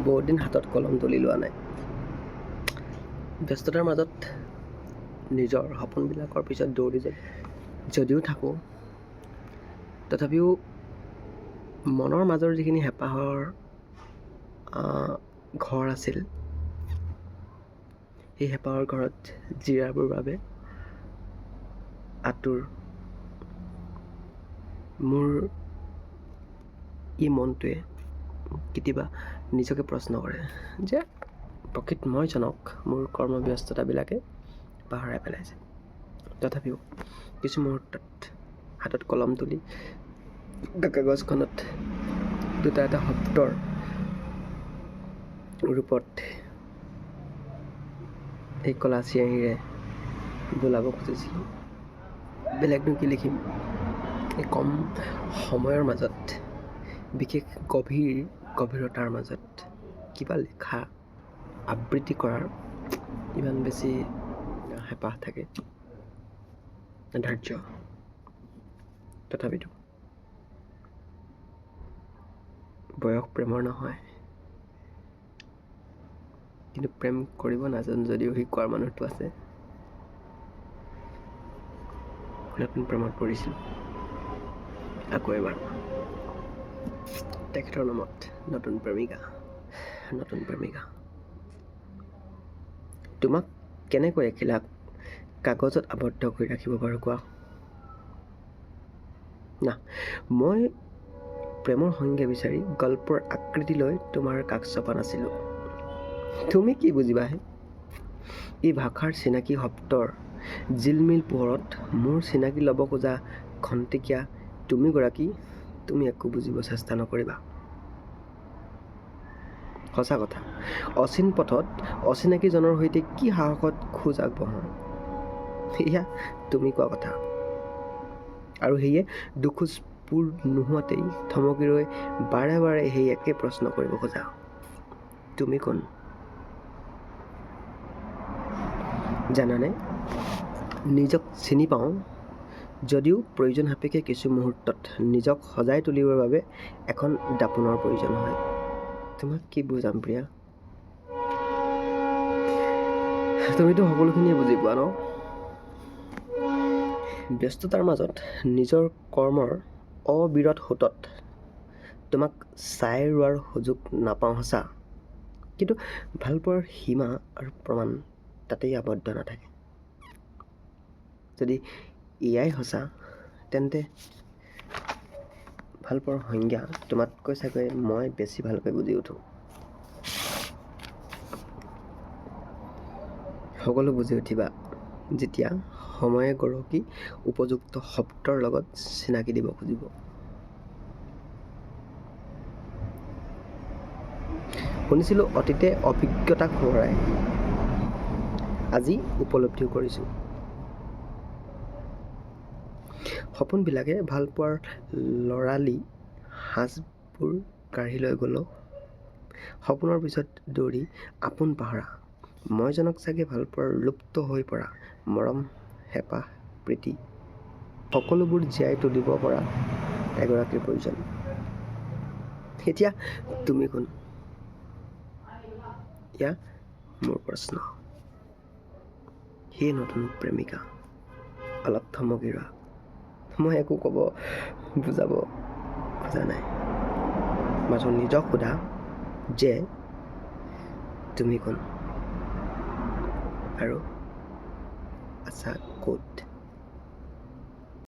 বহুত দিন হাতত কলম তুলি লোৱা নাই। ব্যস্ততাৰ মাজত নিজৰ সপোনবিলাকৰ পিছত দৌৰি যদিও থাকোঁ, তথাপিও মনৰ মাজৰ যিখিনি হেঁপাহৰ ঘৰ আছিল, সেই হেঁপাহৰ ঘৰত জিৰাবৰ বাবে আতুৰ মোৰ মনটোৱে কেতিয়াবা নিজকে প্ৰশ্ন কৰে যে প্ৰকৃত মই জনক মোৰ কৰ্মব্যস্ততাবিলাকে পাহৰাই পেলাইছে। তথাপিও কিছু মুহূৰ্তত হাতত কলম তুলি কাগজখনত দুটা এটা শব্দৰ ৰূপত এই কলা চিঞাহীৰে বোলাব খুজিছিলোঁ। বেলেগনো কি লিখিম? এই কম সময়ৰ মাজত, বিশেষ গভীৰতাৰ মাজত কিবা লিখা আবৃত্তি কৰাৰ ইমান বেছি হেঁপাহ থাকে, ধৈৰ্য। তথাপিতো বয়স প্ৰেমৰ নহয়, কিন্তু প্ৰেম কৰিব নাজানো যদিও শিকোৱাৰ মানুহটো আছে। নতুন প্ৰেমত পৰিছিলোঁ আকৌ এবাৰ। তেখেতৰ নামত নতুন প্ৰেমিকা। তোমাক কেনেকৈ এখিলা কাগজত আবদ্ধ কৰি ৰাখিব পাৰোঁ কোৱা? না, মই প্ৰেমৰ সংজ্ঞা বিচাৰি গল্পৰ আকৃতি লৈ তোমাৰ কাষ চপা নাছিলোঁ। তুমি কি বুজিবাহে? এই ভাষাৰ চিনাকি শব্দৰ জিলমিল পোহৰত মোৰ চিনাকি ল'ব খোজা খন্তেকীয়া তুমি একো বুজিব চেষ্টা নকৰিবা। সঁচা কথা, অচিন পথত অচিনাকিজনৰ সৈতে কি সাহসত খোজ আগবঢ়াওঁ, এয়া তুমি কোৱা কথা। আৰু সেয়ে দুখোজ পূৰ নোহোৱাতেই থমকি ৰৈ বাৰে বাৰে সেই একে প্ৰশ্ন কৰিব খোজা। তুমি কোন? জানানে, নিজক চিনি পাওঁ যদিও প্ৰয়োজন সাপেক্ষে কিছু মুহূৰ্তত নিজক সজাই তুলিবৰ বাবে এখন দাপোনৰ প্ৰয়োজন হয়। তোমাক কি বুজাম প্ৰিয়া? তুমিতো সকলোখিনিয়ে বুজি পোৱা ন? ব্যস্ততাৰ মাজত নিজৰ কৰ্মৰ অবিৰত সোঁতত তোমাক চাই ৰোৱাৰ সুযোগ নাপাওঁ সঁচা, কিন্তু ভালপোৱাৰ সীমা আৰু প্ৰমাণ তাতেই আবদ্ধ নাথাকে। যদি এয়াই সঁচা, তেন্তে ভালপোৱাৰ সংজ্ঞা তোমাতকৈ চাগৈ মই বেছি ভালকৈ বুজি উঠোঁ। সকলো বুজি উঠিবা যেতিয়া সময়ে গৰকি উপযুক্ত শব্দৰ লগত চিনাকি দিব খুজিব। শুনিছিলোঁ অতীতে অভিজ্ঞতাক সোঁৱৰাই, আজি উপলব্ধিও কৰিছোঁ। সপোনবিলাকে ভালপোৱাৰ লৰালি সাজবোৰ কাঢ়ি লৈ গ'লো। সপোনৰ পিছত দৌৰি আপোন পাহৰা মই জনক চাগে ভালপোৱাৰ লুপ্ত হৈ পৰা মৰম, হেঁপাহ, প্ৰীতি সকলোবোৰ জীয়াই তুলিব পৰা এগৰাকীৰ প্ৰয়োজন। এতিয়া তুমি কোন? এয়া মোৰ প্ৰশ্ন। সেই নতুন প্ৰেমিকা, অলপ থমকি ৰোৱা। মই একো বুজাব খোজা নাই, মাত্ৰ নিজক সোধা যে তুমি কোন আৰু আছা ক'ত?